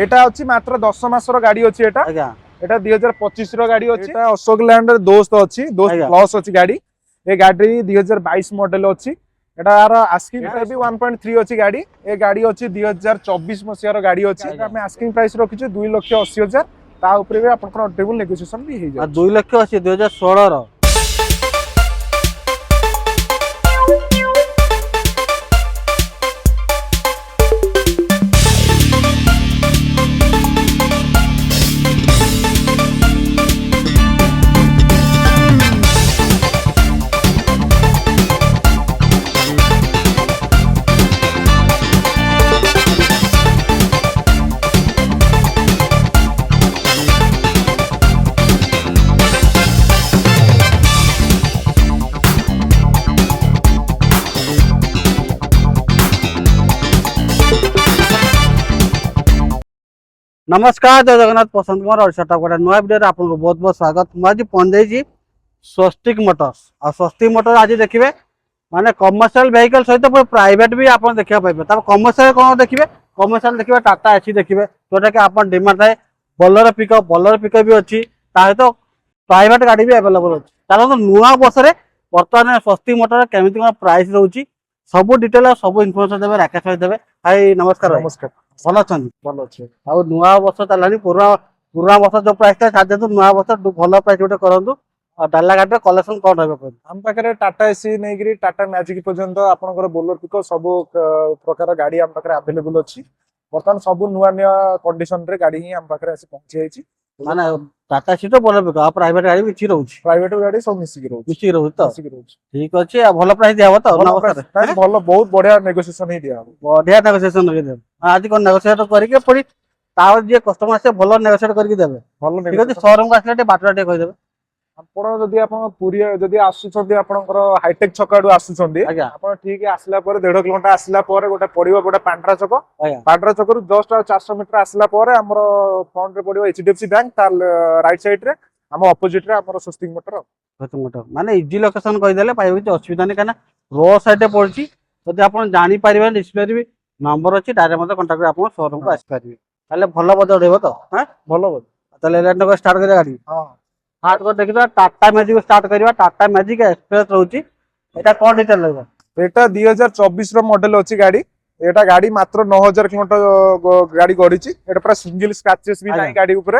এটা হচ্ছে মাত্র 10 মাসର গাড়ি ଅଛି এটা আজ্ঞা এটা 2025 ର গাড়ি ଅଛି এটা অশোক ল্যান্ডର দোস্ত ଅଛି দোস্ত প্ଲସ୍ ଅଛି গাড়ি ଏ ଗାଡି 2022 ମଡେଲ ଅଛି ଏଟାର ଆସ୍କିଂ ପ୍ରାଇସ୍ ବି 1.3 ଅଛି ଗାଡି ଏ ଗାଡି ଅଛି 2024 ମସିହାର ଗାଡି ଅଛି ଆମେ ଆସ୍କିଂ ପ୍ରାଇସ୍ ରଖିଛୁ 2,80,000 ତା ଉପରେ ବି ଆପଣଙ୍କର ଟେବୁଲ ନେଗୋସିଏସନ ବି ହେଇଯାଉଛି 2 ଲକ୍ଷ ଅଛି 2016 ର नमस्कार जय जगन्नाथ पसंद कुमार और छटा गोटे नुआ वीडियो आपको बहुत बहुत स्वागत मुझे पहुंची स्वस्तिक मोटर्स और स्वस्तिक मोटर आज देखिए माने कमर्शियल व्हीकल सहित प्राइवेट भी आप देखा पाइबे तब कमर्शियल कौन देखिए कमर्शियल देखिए टाटा एसी देखिए जोटा कि आप डिमांड थाए बोलेरो पिकअप भी अच्छी सहित प्राइवेट गाड़ी भी अवेलेबल अच्छी चलो नुआ वर्ष में बर्तमान स्वस्तिक मोटर केमी कौन प्राइस रोचे सब डिटेल सब इनफर्मेशन देवे राकेश भाई देवे भाई नमस्कार नमस्कार भल अच्छा ଭଲ ଅଛି ଆଉ ନୂଆ ବର୍ଷ ଚାଲିଲାଣି ପୁରୁଣା ବର୍ଷ ଯୋଉ ପ୍ରାଇସ୍ ଟା ଛାଡି ଦିଅନ୍ତୁ ନୂଆ ବର୍ଷ ଭଲ ପ୍ରାଇସ୍ ଗୋଟେ କରନ୍ତୁ ଆଉ ଡାଲା ଗାଡିର କଲେକ୍ସନ କଣ ରହିବ କହିଲେ ଆମ ପାଖରେ ଟାଟା ଏସି ନେଇକିରି ଟାଟା ମ୍ୟାଜିକ ପର୍ଯ୍ୟନ୍ତ ଆପଣଙ୍କର ବୋଲେରୋ ପିକଅପ ସବୁ ପ୍ରକାର ଗାଡି ଆମ ପାଖରେ ଆଭେଲେବୁଲ ଅଛି ବର୍ତ୍ତମାନ ସବୁ ନୂଆ ନୂଆ କଣ୍ଡିସନ ରେ ଗାଡି ହିଁ ଆମ ପାଖରେ ଆସି ପହଞ୍ଚି ଯାଇଛି ମାନେ ଟାଟା ସିଟ୍ ଭଲ ପିକ ଆଉ ପ୍ରାଇଭେଟ ଗାଡି ବି କିଛି ରହୁଛି ପ୍ରାଇଭେଟ ଗାଡି ସବୁ ମିଶିକି ରହୁଛି ତ ଠିକ ଅଛି ଆଉ ଭଲ ପ୍ରାଇସ୍ ଦିଆହବ ତ ଭଲ ବହୁତ ବଢିଆ ନେଗୋସିଏସନ ହିଁ ଦିଆହବ ବଢିଆ ନେଗୋସିଏସନ ଲଗେଇଦେବେ ଆଜି କଣ ନେଗୋସିଏଟ କରିକି ପୁଣି ତାର ଯିଏ କଷ୍ଟମର ଆସିବେ ଭଲ ନେଗୋସିଏଟ କରିକି ଦେବେ ଭଲ ଠିକ ଅଛି ସୋରୁମ କୁ ଆସିଲେ ଟିକେ ବାଟଟା ଟିକେ କହିଦେବେ ଆପଣ ଯଦି ଆପଣ ପୁରୀ ଯଦି ଆସୁଛନ୍ତି ଆପଣଙ୍କର ହାଇଟେକ୍ ଛକ ଆଡୁ ଆସୁଛନ୍ତି ଆପଣ ଠିକ ଆସିଲା ପରେ 1.5 କିଲୋମିଟର ଆସିଲା ପରେ ଗୋଟେ ପଡିବ ଗୋଟେ ପାଣ୍ଡରା ଛକରୁ ଜଷ୍ଟ 400 ମିଟର ଆସିଲା ପରେ ଆମର ଫ୍ରଣ୍ଟ ରେ ପଡିବ HDFC ବ୍ୟାଙ୍କ ତାର ରାଇଟ ସାଇଡ ରେ ଆମ ଅପୋଜିଟ ରେ ଆମର ସ୍ୱସ୍ତିକ ମୋଟର ମାନେ ଇଜି ଲୋକେସନ କହିଦେଲେ ପାଇବ କିଛି ଅସୁବିଧା ନାହିଁ କାହିଁକି ରୋଡ ସାଇଡ ରେ ପଡୁଛି ଯଦି ଆପଣ ଜାଣିପାରିବେ ଡିସପ୍ଲେ ବି ନମ୍ବର ଅଛି ଡାଇରେକ୍ଟ ମତେ କଣ୍ଟାକ୍ଟ କରି ଆପଣ ସୋରୁମ କୁ ଆସିପାରିବେ ତାହେଲେ ଭଲ ବଜେଟ ରହିବ ତ ଭଲ ବଜେଟ ତାହେଲେ ଏଲାଇନ ଷ୍ଟାର୍ଟ କରିବା ଗାଡି हार्ड को देखिए टाटा मैजिक स्टार्ट करिवा टाटा मैजिक एक्सप्रेस रहउची एटा कोन डिटेल रहबो एटा 2024 रो मॉडल अछि गाड़ी एटा गाड़ी मात्र 9000 किलोमीटर गाड़ी गडीची एटा पूरा सिंगल स्क्रैचेस भी नाही गाड़ी ऊपर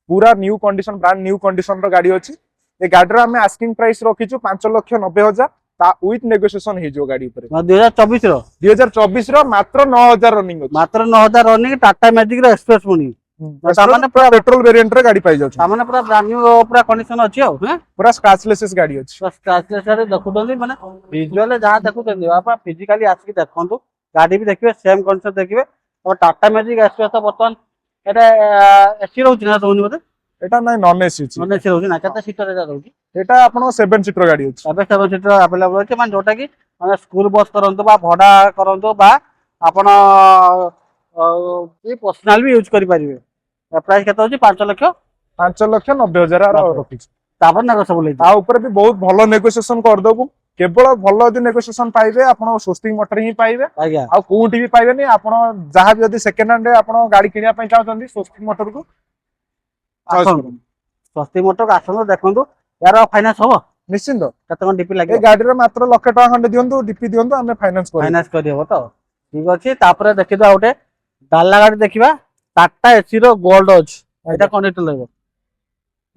पूरा new condition brand new condition रो गाड़ी अछि ए गाड़ी रो हमें आस्किंग प्राइस रखिछु 5,90,000 ता विथ नेगोशिएशन हे जो गाड़ी ऊपर 2024 रो मात्र 9000 रनिंग अछि मात्र 9000 रनिंग टाटा मैजिक रो एक्सप्रेस पुनी सामान्य पूरा पेट्रोल वेरिएंट रे गाड़ी पाई जाउ सामान्य पूरा ब्रांड न्यू पूरा कंडीशन अछि हो पूरा स्क्रैचलेस गाड़ी अछि स्क्रैचलेस गाड़ी देखुदंदी माने विजुअल जहां देखुदंदी आप फिजिकली आसी देखंतु गाड़ी भी देखिबे सेम कंसेप्ट देखिबे और टाटा मैजिक एक्सप्रेस तो बर्तमान एटा एसी रहउची ना रहउनी मते एटा नै नॉन एसी अछि नॉन एसी रहउची ना केते सीटर एटा रहउची एटा आपन 7 सीटर गाड़ी अछि अब 7 सीटर अवेलेबल अछि माने जोटा कि माने स्कूल बस करंतु बा भडा करंतु बा आपण ये पर्सनल भी यूज करि परिबे प्राइस केते होची 5,90,000 रखिछ तापर नेगोशिएबल आ ऊपर भी बहुत भलो नेगोशिएशन कर दबु केवल भलो जदी नेगोशिएशन पाइबे आपण स्वस्तिक मोटर ही पाइबे आ कोउटी भी पाइबे नहीं आपण जहां भी जदी सेकंड हैंड आपण गाड़ी किनिया पई चाहउछंदी स्वस्तिक मोटर को स्वस्तिक मोटर का आसन देखंतु यार फाइनेंस हो निश्चित कते कोन डीपी लागे ए गाड़ी रे मात्र 1 लाख टका खंडे दियंतु डीपी दियंतु हमें फाइनेंस करि हो तो ठीक अछि तापर देखि दो ओटे डाला गाड़ी देखिबा टाटा एसी रो गोल्ड अछि एटा कोन डिटेल लेबो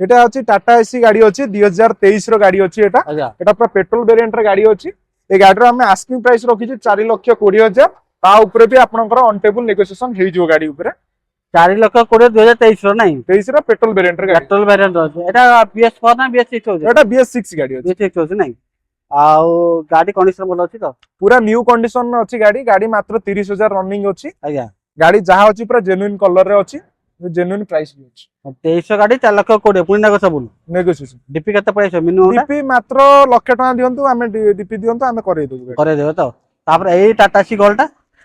एटा अछि टाटा एसी गाड़ी अछि 2023 रो गाड़ी अछि एटा एटा पूरा पेट्रोल वेरिएंट रे गाड़ी अछि ए गाड़ी रो हमें आस्किंग प्राइस रखिछु 4,20,000 ता ऊपर भी आपनकर ऑन टेबल नेगोशिएशन हे जो गाड़ी ऊपर 4,20,000 2023 रो नहीं 23 रो पेट्रोल वेरिएंट रे पेट्रोल वेरिएंट अछि एटा BS4 ना BS6 होजे एटा BS6 गाड़ी अछि BS6 होजे नहीं आउ गाड़ी कंडीशन बोल अछि तो पूरा न्यू कंडीशन अछि गाड़ी मात्र 30,000 रनिंग अछि आज्ञा गाड़ी जहां अछि पूरा जेन्युइन कलर रे अछि जेन्युइन प्राइस भी अछि 2300 गाड़ी 4,20,000 पुनी नेगोशिएबल डीपी केते प्राइस मिनिमम डीपी मात्र 1 लाख टका दियंतु हमें डीपी दियंतु हमें करे देबो तो तापर एई टाटा सी गोल्ड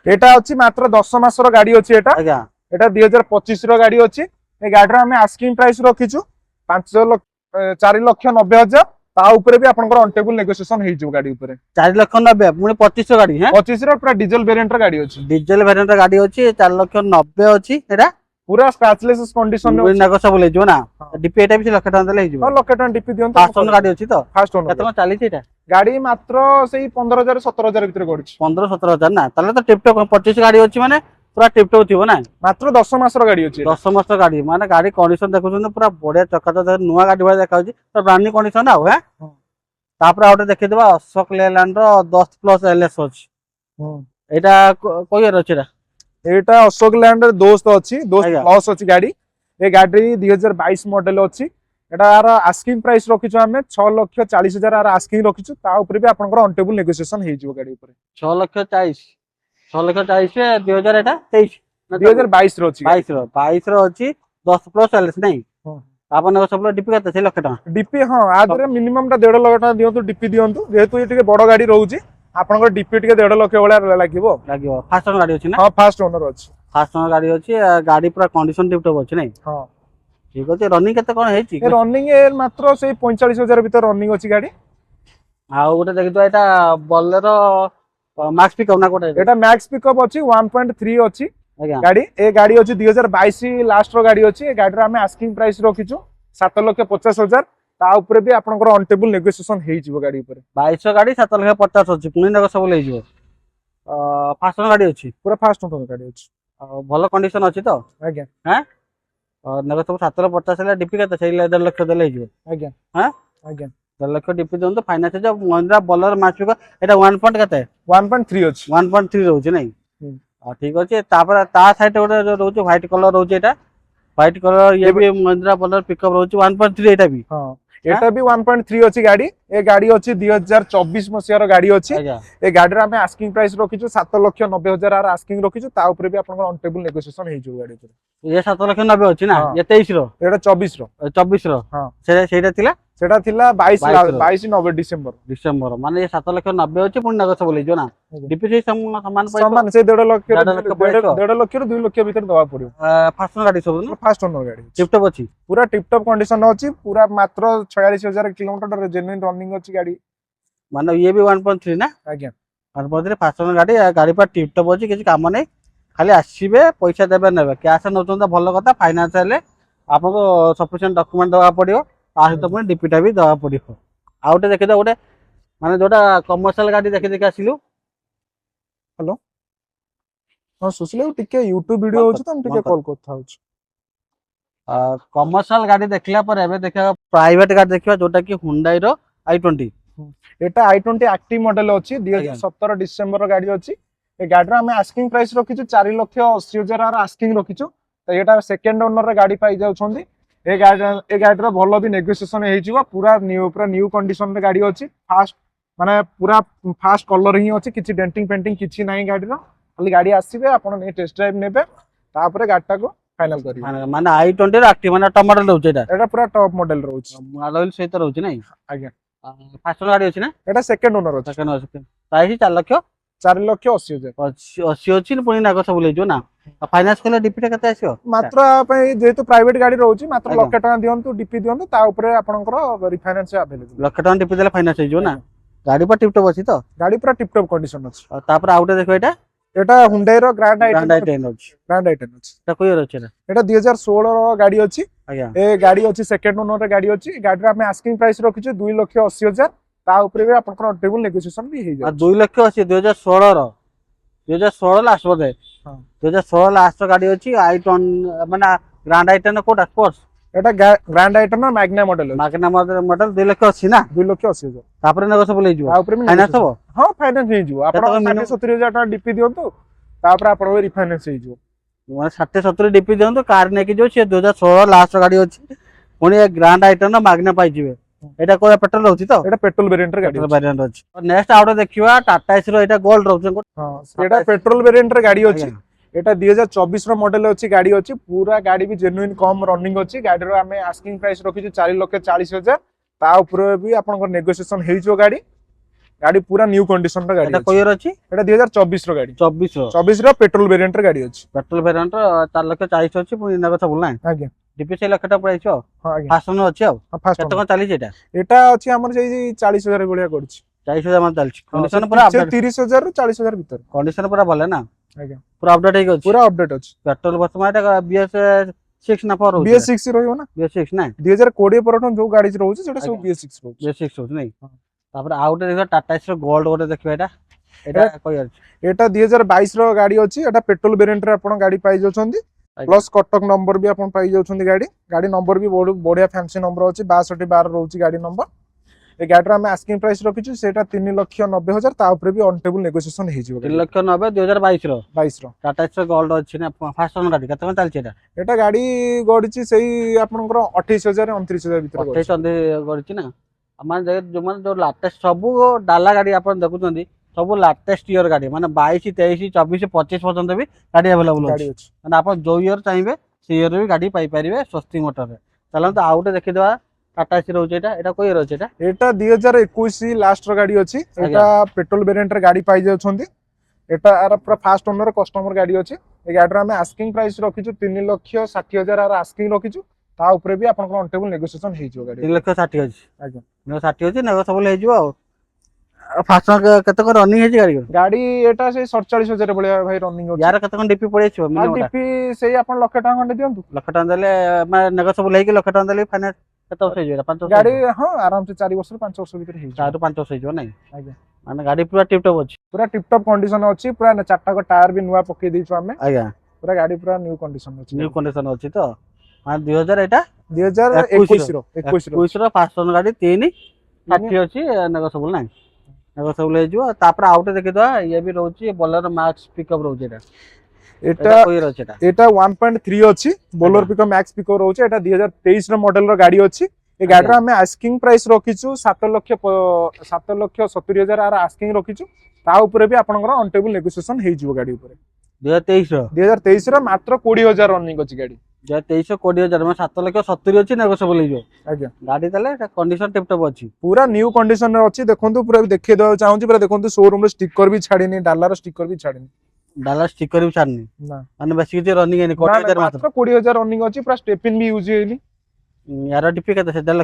एटा अछि मात्र 10 मासर गाड़ी अछि एटा आज्ञा एटा 2025 रो गाड़ी अछि ए गाड़ी रे हमें आस्किंग प्राइस रखिछु 4,90,000 ता ऊपर भी आपनकर ऑन टेबल नेगोशिएशन हे जो गाड़ी ऊपर 4,90,000 पुनी 2500 गाड़ी है 25 रो पूरा डीजल वेरिएंट रो गाड़ी अछि डीजल वेरिएंट रो गाड़ी अछि 4,90,000 अछि एटा ପୁରା ସ୍କ୍ରାଚଲେସ୍ କଣ୍ଡିସନ ରେ ନାଗ ସବୁ ହେଇଯିବ ନା ହଁ। ଡିପି ଏଟା ବି ସେ ଲକ୍ଷେ ଟଙ୍କା ଦେଲେ ହେଇଯିବ। ଲକ୍ଷେ ଟଙ୍କା ଡିପି ଦିଅନ୍ତୁ ଫାଷ୍ଟ ଓନର ଗାଡି ଅଛି ତ ଫାଷ୍ଟ କେତେ ଓନର ଟଙ୍କା ଚାଲିଛି ଏଇଟା? ଗାଡି ମାତ୍ର ସେଇ 15,000 17,000 ଭିତରେ ଗଡୁଛି 15-17 ହଜାର ନା ତାହେଲେ ତ ଟିପଟପ୍ 25 ଗାଡି ଅଛି ମାନେ ପୁରା ଟିପଟପ୍ ଥିବ ନା। ମାତ୍ର 10 ମାସର ଗାଡି ଅଛି ଏଇଟା। 10 ମାସ ଗାଡି ମାନେ ଗାଡି କଣ୍ଡିସନ ଦେଖୁଛନ୍ତି ପୁରା ବଢିଆ ଚକାଚକ ନୂଆ ଗାଡି ଭଳିଆ ଦେଖାଯାଉଛି ପୁରା ବ୍ରାଣ୍ଡ ନ୍ୟୁ କଣ୍ଡିସନ ଆଉ ହେ। ହଁ। ତାପରେ ଆଉ ଗୋଟେ ଦେଖିଦେବା ଅଶୋକ ଲେଲାଣ୍ଡ ର 10+ LS ଅଛି ହୁଁ। ଏଇଟା କୋଉ ଇୟର ଅଛି ଏଟା? ଏଇଟା ଅଶୋକ ଲ୍ୟାଣ୍ଡ ରେ ଦୋସ୍ତ ଅଛି ଦୋସ୍ତ ଆଜ୍ଞା। ପ୍ଲସ ଅଛି ଗାଡି ଏ ଗାଡି 2022 ମଡେଲ ଅଛି ଏଟାର ଆସ୍କିଂ ପ୍ରାଇସ୍ ରଖିଛୁ ଆମେ 6,40,000 ଆର ଆସ୍କିଂ ରଖିଛୁ ତା ଉପରେ ବି ଆପଣଙ୍କର ଅନ୍ ଟେବୁଲ ନେଗୋସିଏସନ ହେଇଯିବ ଗାଡି ଉପରେ 6,40,000 6,40,000 2000 ଏଟା 23 ନା 2022 ର ଅଛି ଗାଡି। 22 ର ଅଛି 10+ LS ନାଇଁ ହଁ। ଆପଣଙ୍କ ସବୁ ଡିପି କେତେ ସେଇ ଲକ୍ଷେ ଟଙ୍କା? ଡିପି ହଁ ଆ ଦେହରେ ମିନିମମ୍ ଟା 1.5 ଲକ୍ଷ ଟଙ୍କା ଦିଅନ୍ତୁ ଡିପି ଦିଅନ୍ତୁ ଯେହେତୁ ଏ ଟିକେ ବଡ ଗାଡି ରହୁଛି ଆପଣଙ୍କର ଡିପି ଟିକେ 1.5 ଲକ୍ଷ ଭଳିଆ ଲାଗିବ ଲାଗିବ ଫାଷ୍ଟ ଓନର ଗାଡି ଅଛି ନା? ହଁ ଫାଷ୍ଟ ଓନର ଅଛି ଫାଷ୍ଟ ଓନର ଗାଡି ଅଛି ଗାଡି ପୁରା କଣ୍ଡିସନ ଟିପଟପ୍ ଅଛି ନାଇଁ ହଁ ଠିକ ଅଛି ରନିଂ କେତେ କଣ ହେଇଛି? ଏ ରନିଂ ମାତ୍ର ସେଇ 45,000 ଭିତରେ ରନିଂ ଅଛି ଗାଡି ଆଉ ଗୋଟେ ଦେଖିଥିବା ଏଇଟା ବଲେରୋ ମାକ୍ସ ପିକଅପ୍ ନା କୋଉଟା ଏଟା ମ୍ୟାକ୍ସ ପିକଅପ୍ ଅଛି 1.3 ଅଛି ଆଜ୍ଞା ଗାଡି ଏ ଗାଡି ଅଛି 2022 ଲାଷ୍ଟ ର ଗାଡି ଅଛି ଏ ଗାଡିର ଆମେ ଆସ୍କିଂ ପ୍ରାଇସ୍ ରଖିଛୁ 7,50,000 ତା ଉପରେ ବି ଆପଣଙ୍କର ଅନ୍ ଟେବୁଲ ନେଗୋସିଏସନ ହେଇଯିବ ଗାଡି ଉପରେ 22 ଗାଡି 7,50,000 ଅଛି ପୁଣି ନେଗ ସବୁ ହେଇଯିବ ଫାଷ୍ଟ ଓନର ଗାଡି ଅଛି ପୁରା ଫାଷ୍ଟ ଓନର ଗାଡି ଅଛି ଆଉ ଭଲ କଣ୍ଡିସନ ଅଛି ତ ଆଜ୍ଞା ନେଗ ସବୁ 7,50,000 ହେଲେ ଡିପି କେତେ ସେଇ 1.5 ଲକ୍ଷ ଦେଲେ ହେଇଯିବ ଆଜ୍ଞା ହଁ ଆଜ୍ଞା 1.5 ଲକ୍ଷ ଡିପି ଦିଅନ୍ତୁ ଫାଇନାନ୍ସ ହେଇଯିବ ମହିନ୍ଦ୍ରା ବୋଲେରୋ ମାକ୍ସ ପିକଅପ୍ ଏଟା 1 ପଏଣ୍ଟ କେତେ 1.3 ଅଛି 1.3 ରହୁଛି ନାଇଁ ହୁଁ। ଠିକ ଅଛି ତାପରେ ତା ସାଇଡ ଗୋଟେ ଯୋଉ ରହୁଛି ହ୍ୱାଇଟ କଲର ରହୁଛି ଏଟା ହ୍ୱାଇଟ କଲର ଇଏ ବି ମହିନ୍ଦ୍ରା ବୋଲେରୋ ପିକଅପ୍ ରହୁଛି 1.3 ଏଟା ବି ହଁ ଏଟା ବି 1.3 ଅଛି ଗାଡି ଏ ଗାଡି ଅଛି 2024 ମସିହାର ଗାଡି ଅଛି ଆଜ୍ଞା ଏ ଗାଡିର ଆମେ ଆସ୍କିଂ ପ୍ରାଇସ୍ ରଖିଛୁ 7,90,000 ଆର ଆସ୍କିଂ ରଖିଛୁ ତା ଉପରେ ବି ଆପଣଙ୍କର ଅନ୍ ଟେବୁଲ ନେଗୋସିଏସନ ହେଇଯିବ ଗାଡି ଉପରେ ଇଏ 7,90,000 ଅଛି ନା ହଁ। ଇଏ 23 ର ଏଟା 24 ର 24 ର ହଁ ସେଇଟା ଥିଲା ସେଟା ଥିଲା 22 ର। 22 ଡିସେମ୍ବର ଡିସେମ୍ବର ମାନେ ଇଏ 7,90,000 ଅଛି ପୁଣି ନେଗ ସବୁ ହେଇଯିବ ନା ଆଜ୍ଞା। ଡିପି ସେଇ ସମାନ ପାଇବ ସମାନ ସେ 1.5 ଲକ୍ଷ 1.5 ଲକ୍ଷ ପଳେଇବ 1.5 ଲକ୍ଷରୁ 2 ଲକ୍ଷ ଭିତରେ ଦବାକୁ ପଡିବ ଫାଷ୍ଟ ଓନର ଗାଡି ସବୁ ନା ଫାଷ୍ଟ ଓନର ଗାଡି ଟିପଟପ୍ ଅଛି ପୁରା ଟିପଟପ୍ କଣ୍ଡିସନ ଅଛି ପୁରା ମାତ୍ର 46,000 କିଲୋମିଟର ଜେନ୍ୟୁଇନ ରନିଂ ଅଛି ଗାଡି ମାନେ ଇଏ ବି 1.3 ନା ଆଜ୍ଞା 1.3 ଫାଷ୍ଟ ଓନର ଗାଡି ଗାଡି ପୁରା ଟିପଟପ୍ ଅଛି କିଛି କାମ ନାହିଁ ଖାଲି ଆସିବେ ପଇସା ଦେବେ ନେବେ କ୍ୟାସ୍ ନେଉଛନ୍ତି ଭଲ କଥା ଫାଇନାନ୍ସ ହେଲେ ଆପଣଙ୍କୁ ସଫିସିଏଣ୍ଟ ଡକ୍ୟୁମେଣ୍ଟ ଦେବାକୁ ପଡିବ ତା ସହିତ ପୁଣି ଡିପିଟା ବି ଦେବାକୁ ପଡିବ ଆଉ ଗୋଟେ ଦେଖିଦ ଗୋଟେ ମାନେ ଯୋଉଟା କମର୍ସିଆଲ ଗାଡି ଦେଖି ଆସିଲୁ ହ୍ୟାଲୋ ହଁ ସୁଶୀଲ ଟିକେ ୟୁଟ୍ୟୁବ ଭିଡିଓ ହଉଛି ତ ମୁଁ ଟିକେ କଲ୍ କଥା ହଉଛି କମର୍ସିଆଲ ଗାଡି ଦେଖିଲା ପରେ ଏବେ ଦେଖିବା ପ୍ରାଇଭେଟ ଗାଡି ଦେଖିବା ଯୋଉଟା କି ହୁଣ୍ଡାଇ ର i20 ଏଟା i20 ଆକ୍ଟିଭ ମଡେଲ ଅଛି 2017 ଡିସେମ୍ବର ଗାଡି ଅଛି ଏ ଗାଡିର ଆମେ ଆସ୍କିଂ ପ୍ରାଇସ୍ ରଖିଛୁ 4,80,000 ଆର ଆସ୍କିଂ ରଖିଛୁ ତ ଏଟା ସେକେଣ୍ଡ ଓନର ରେ ଗାଡି ପାଇ ଯାଉଛନ୍ତି ଏ ଗାଡିର ଭଲ ବି ନେଗୋସିଏସନ ହେଇଯିବ ପୁରା ନ୍ୟୁ କଣ୍ଡିସନ ରେ ଗାଡି ଅଛି ଫାଷ୍ଟ ମାନେ ପୁରା ଫାଷ୍ଟ କଲର ହିଁ ଅଛି କିଛି ଡେଣ୍ଟିଂ ପେଣ୍ଟିଂ କିଛି ନାହିଁ ଗାଡିର ଖାଲି ଗାଡି ଆସିବେ ଆପଣ ଟେଷ୍ଟ ଡ୍ରାଇଭ୍ ନେବେ ତାପରେ ଗାଡିଟାକୁ ଫାଇନାଲ କରିବେ ମାନେ i20 ର ଆକ୍ଟିଭ ମାନେ ଟପ ମଡେଲ ରହୁଛି ଏଟା ପୁରା ଟପ ମଡେଲ ରହୁଛି ଆଲୋଇ ସହିତ ରହୁଛି ନାଇଁ ଆଜ୍ଞା ଫାଷ୍ଟ ଓନର ଗାଡି ଅଛି ନା ଏଟା ସେକେଣ୍ଡ ଓନର ଅଛି ସେକେଣ୍ଡ ପ୍ରାଇସ୍ 4,80,000 80 ଅଛି ପୁଣି ନାଗ ସବୁ ହେଇଯିବ ନା ଫାଇନାନ୍ସ କଲେ ଡିପିଟା କେତେ ଆସିବ ମାତ୍ର ପାଇଁ ଯେହେତୁ ପ୍ରାଇଭେଟ ଗାଡି ରହୁଛି ମାତ୍ର ଆଜ୍ଞା। 1,00,000 ଟଙ୍କା ଦିଅନ୍ତୁ ଡିପି ଦିଅନ୍ତୁ ତା ଉପରେ ଆପଣଙ୍କର ରିଫାଇନାନ୍ସ ଆଭେଲେବଲ ଲକ୍ଷେ ଟଙ୍କା ଡିପି ଦେଲେ ଫାଇନାନ୍ସ ହେଇଯିବ ନା ଗାଡି ପୁରା ଟିପଟପ୍ ଅଛି ତ ଗାଡି ପୁରା ଟିପଟପ୍ କଣ୍ଡିସନ ଅଛି ତାପରେ ଆଉ ଗୋଟେ ଦେଖିବ ଏଇଟା ଏଟା ହୁଣ୍ଡାଇ ର ଗ୍ରାଣ୍ଡ ଗ୍ରାଣ୍ଡ ଆଇଟେନ୍ i10 ଅଛି ଗ୍ରାଣ୍ଡ ଆଇଟେନ୍ ଅଛି ଏଟା କୋଉ ଇୟର ଅଛି ଏଟା ଏଟା 2016 ର ଗାଡି ଅଛି ଆଜ୍ଞା ଏ ଗାଡି ଅଛି ସେକେଣ୍ଡ ଓନର ରେ ଗାଡି ଅଛି ଗାଡିର ଆମେ ଆସ୍କିଂ ପ୍ରାଇସ୍ ରଖିଛୁ 2,80,000 ତା ଉପରେ ବି ଆପଣଙ୍କର ଟେବୁଲ ନେଗୋସିଏସନ ବି ହେଇଯାଉଛି 2 ଲକ୍ଷ ଅଛି 2016 ର 2016 ଲାଷ୍ଟ ବୋଧେ ହଁ 2016 ଲାଷ୍ଟ ଗାଡି ଅଛି i10 ମାନେ ଗ୍ରାଣ୍ଡ i10 କୋଉଟା ସ୍ପୋର୍ଟସ ଏଟା ଗ୍ରାଣ୍ଡ ଆଇଟେନ୍ ର ମ୍ୟାଗ୍ନା ମଡେଲ ଅଛି ମାଗନା ମଡେଲ 2 ଲକ୍ଷ ଅଛି ନା 2,80,000 ତାପରେ ନେଗ ସବୁ ହେଇଯିବ ତା ଉପରେ ବି ଫାଇନାନ୍ସ ହବ ହଁ ଫାଇନାନ୍ସ ହେଇଯିବ ଆପଣ କେତେ minimum? 60,70,000 ଟଙ୍କା ଡିପି ଦିଅନ୍ତୁ ତାପରେ ଆପଣଙ୍କର ରିଫାଇନାନ୍ସ ହେଇଯିବ ମାନେ 60-70 ଡିପି ଦିଅନ୍ତୁ କାର ନେଇକି ଯିବ ସେ 2016 ଲାଷ୍ଟ ଗାଡି ଅଛି ପୁଣି ଗ୍ରାଣ୍ଡ i10 ମାଗନା ପାଇଯିବେ ଏଟା କୋଉ ପେଟ୍ରୋଲ ରହୁଛି ତ ଏଟା ପେଟ୍ରୋଲ ଭେରିଏଣ୍ଟ ର ଗାଡି ପେଟ୍ରୋଲ ଅଛି ଭେରିଏଣ୍ଟ ଅଛି ନେକ୍ସଟ ଆଉ ଗୋଟେ ଦେଖିବା ଟାଟା ଏସି ର ଏଟା ଗୋଲ୍ଡ ରହୁଛି ହଁ ଏଟା ପେଟ୍ରୋଲ ଭେରିଏଣ୍ଟ ର ଗାଡି ଅଛି ଆଜ୍ଞା। এটা 2024 ର ମଡେଲ ଅଛି ଗାଡି ଅଛି ପୁରା ଗାଡି ବି ଜେନୁଇନ କମ ରନିଂ ଅଛି ଗାଡିର ଆମେ ଆସ୍କିଂ ପ୍ରାଇସ୍ ରଖିଛୁ 4,40,000 ତା ଉପରେ ବି ଆପଣଙ୍କର ନେଗୋସିଏସନ ହେଇଯିବ ଗାଡି ଗାଡି ପୁରା ନ୍ୟୁ କଣ୍ଡିସନ ର ଗାଡି ଏଟା ଅଛି କୋଉ ଇୟର ଅଛି এটা 2024 ର ଗାଡି 24 ର ପେଟ୍ରୋଲ ଭେରିଏଣ୍ଟ ର ଗାଡି ଅଛି ପେଟ୍ରୋଲ ଭେରିଏଣ୍ଟ 4,40,000 ଅଛି ପୁଣି ନେଗ ସବୁ ନାହିଁ ଆଜ୍ଞା ଡିପି 6 ଲକ୍ଷ ଟଙ୍କା ପ୍ରାଇସ୍ ଆଉ ହଁ ଆଜ୍ଞା ଫାଷ୍ଟ ଓନର ଅଛି ଆଉ ଫାଷ୍ଟ କେତେ କଣ ଚାଲିଛି ଏଟା এটা ଅଛି ଆମର ସେଇ 40,000 ଭଳିଆ କରୁଛି 40,000 ମାନେ ଚାଲିଛି ହଁ, କଣ୍ଡିସନ ସେ ପୁରା ଅପଡେଟ୍ 30,000 ରୁ 40,000 ଭିତରେ କଣ୍ଡିସନ ପୁରା ଭଲ ନା ଆଜ୍ଞା ପୁରା ଅପଡେଟ୍ ହେଇକି ଅଛି। ପୁରା ଅପଡେଟ୍ ଅଛି। ପେଟ୍ରୋଲ ବର୍ତ୍ତମାନ ଏଟା BS6 ନା 4 ରହୁଛି? BS6 ରହିବ ନା। BS6 ନା 2020 ପରଠୁ ଯୋଉ ଗାଡି ରହୁଛି ସେଟା ସବୁ ଆଜ୍ଞା। BS6 ରହୁଛି। BS6 ରହୁଛି ନାଇଁ। ହଁ। ତାପରେ ଆଉ ଗୋଟେ ଦେଖିବା ଟାଟା ଏସି ର ଗୋଲ୍ଡ ଗୋଟେ ଦେଖିବା ଏଟା କହି ଅଛି। ଏଟା 2022 ର ଗାଡି ଅଛି। ଏଟା ପେଟ୍ରୋଲ ଭେରିଏଣ୍ଟ ରେ ଆପଣ ଗାଡି ପାଇ ଯାଉଛନ୍ତି। ପ୍ଲସ କଟକ ନମ୍ବର ବି ଆପଣ ପାଇ ଯାଉଛନ୍ତି। ଗାଡି ନମ୍ବର ବି ବଢିଆ ଫ୍ୟାନ୍ସି ନମ୍ବର ଅଛି। 6212 ରହୁଛି ଗାଡି ନମ୍ବର। ଏ ଗାଡିର ଆମେ ଆସ୍କିଂ ପ୍ରାଇସ୍ ରଖିଛୁ ସେଟା 3,90,000। ତା ଉପରେ ବି ଅନଟେବୁଲ ନେଗୋସିଏସନ ହେଇଯିବ। 3,90,000 2022 ର 22 ର ଟାଟା ଏସି ର ଗୋଲ୍ଡ ଅଛି ନା ଫାଷ୍ଟ ଓନର ଗାଡି କେତେ କଣ ଚାଲିଛି ଏଟା? ଏଟା ଗାଡି ଗଡିଛି ସେଇ ଆପଣଙ୍କର 28,000 29,000 ଭିତରେ ଗଡିଛି। 28 ଗଡିଛି ନା। ମାନେ ଯୋଉମାନେ ଯୋଉ ଲାଟେଷ୍ଟ ସବୁ ଡାଲା ଗାଡି ଆପଣ ଦେଖୁଛନ୍ତି ସବୁ ଲାଟେଷ୍ଟ ଇୟର ଗାଡି ମାନେ 22 23 24 25 ପର୍ଯ୍ୟନ୍ତ ବି ଗାଡି ଆଭେଲେବଲ ଗାଡି ଅଛି। ଅଛି। ମାନେ ଆପଣ ଯୋଉ ଇୟର ଚାହିଁବେ ସେ ଇୟର ବି ଗାଡି ପାଇପାରିବେ ସ୍ୱସ୍ତି ମୋଟରରେ। ଚାଲନ୍ତୁ ଆଉ ଗୋଟେ ଦେଖିଦେବା ଟାଟା ଏସି ରହୁଛି ଏଟା କୋଉ ଇୟର ଅଛି ଏଟା? ଏଟା 2021 ଲାଷ୍ଟ ର ଗାଡି ଅଛି। ଏଟା ପେଟ୍ରୋଲ ଭେରିଏଣ୍ଟ ରେ ଗାଡି ପାଇ ଯାଉଛନ୍ତି। ଏଟା ଆର ପୁରା ଫାଷ୍ଟ ଓନର କଷ୍ଟମର ଗାଡି ଅଛି। ଏ ଗାଡିର ଆମେ ଆସ୍କିଂ ପ୍ରାଇସ୍ ରଖିଛୁ 3,60,000 ଆର ଆସ୍କିଂ ରଖିଛୁ। ତା ଉପରେ ବି ଆପଣଙ୍କର ଅନଟେବୁଲ ନେଗୋସିଏସନ ହେଇଯିବ ଗାଡି। 3,60,000 ଅଛି। ଆଜ୍ଞା 3,60,000 ଅଛି ନେଗୋସିଏବଲ ହେଇଯିବ ଆଉ। ଫାଷ୍ଟ କେତେ କଣ ରନିଂ ହେଇଛି ଗାଡି? ଗାଡି ଏଟା ସେଇ 47,000 ଭଳିଆ ଭାଇ ରନିଂ ଅଛି। ୟାର କେତେ କଣ ଡିପି ପଳେଇଯିବ ଆଉ ମିନିମମ୍? ଡିପି ସେଇ ଆପଣ 1,00,000 ଖଣ୍ଡେ ଦିଅନ୍ତୁ। 1,00,000 ଦେଲେ ମାନେ ନେଗୋସିଏବଲ ହେଇକି 1,00,000 ଦେଲେ ଫାଇନାନ୍ସ କେତେ ବର୍ଷ ହେଇଯିବ? 5 ବର୍ଷ ଗାଡି ହଁ ଆରାମ ସେ 4 ବର୍ଷ 5 ବର୍ଷ ଭିତରେ ହେଇଯିବ। 4 ରୁ 5 ବର୍ଷ ହେଇଯିବ ନାଇଁ। ଆଜ୍ଞା ମାନେ ଗାଡି ପୁରା ଟିପ୍ ଟପ୍ ଅଛି। ପୁରା ଟିପ୍ ଟପ୍ କଣ୍ଡିସନ ଅଛି। ପୁରା ଚାରିଟାକ ଟାୟାର ବି ନୂଆ ପକେଇ ଦେଇଛୁ ଆମେ। ଆଜ୍ଞା ପୁରା ଗାଡି ପୁରା ନ୍ୟୁ କଣ୍ଡିସନ ଅଛି। ନ୍ୟୁ କଣ୍ଡିସନ ଅଛି ତ ମାନେ 2000 ଏଟା 2021 ର 21 ର ଫାଷ୍ଟ ଓନର ଗାଡି 3,60,000 ଅଛି ନେଗୋସିଏବଲ ନାଇଁ। ନେଗୋସିଏବଲ ହେଇଯିବ। ତାପରେ ଆଉ ଗୋଟେ ଦେଖିଦବା ଇଏ ବି ରହୁଛି ବୋଲେରୋ ମ୍ୟାକ୍ସ ପିକଅପ୍ ରହୁଛି ଏଟା। ଏଟା ଏଟା 1.3 ଅଛି ବୋଲେରୋ ପିକଅପ୍ ମ୍ୟାକ୍ସ ପିକଅପ୍ ରହୁଛି। ଏଟା 2023 ର ମଡେଲ ର ଗାଡି ଅଛି। ଏ ଗାଡିର ଆମେ ଆସ୍କିଂ ପ୍ରାଇସ୍ ରଖିଛୁ 7,70,000 ଆର ଆସ୍କିଂ ରଖିଛୁ। ତା ଉପରେ ବି ଆପଣଙ୍କର ଅନଟେବୁଲ ନେଗୋସିଏସନ ହେଇଯିବ ଗାଡି ଉପରେ। 2023 ର ମାତ୍ର 20,000 ରନିଂ ଅଛି ଗାଡି। 2023 20,000 ମାନେ 7,70,000 ଅଛି ନେଗୋସିଏବଲ ହେଇଯିବ। ଆଜ୍ଞା ଗାଡି ତାହେଲେ କଣ୍ଡିସନ ଟିପ୍ ଟପ୍ ଅଛି। ପୁରା ନ୍ୟୁ କଣ୍ଡିସନ ରେ ଅଛି। ଦେଖନ୍ତୁ ପୁରା ଦେଖେଇ ଦେବାକୁ ଚାହୁଁଛି। ପୁରା ଦେଖନ୍ତୁ ଶୋରୁମ ର ଷ୍ଟିକର ବି ଛାଡିନି। ଡାଲାର ଷ୍ଟିକର ବି ଛାଡିନି। ଡାଲା ଷ୍ଟିକର ବି ଛାଡିନି ନା ମାନେ ବେଶୀ କିଛି ରନିଂ ହେଇନି। 20,000 ମାତ୍ର। 20,000 ରନିଂ ଅଛି। ପୁରା ଷ୍ଟେପିନ ବି ୟୁଜ ହେଇନି। ୟାର ଡିପି କେତେ? 1,50,000 ଦେଲେ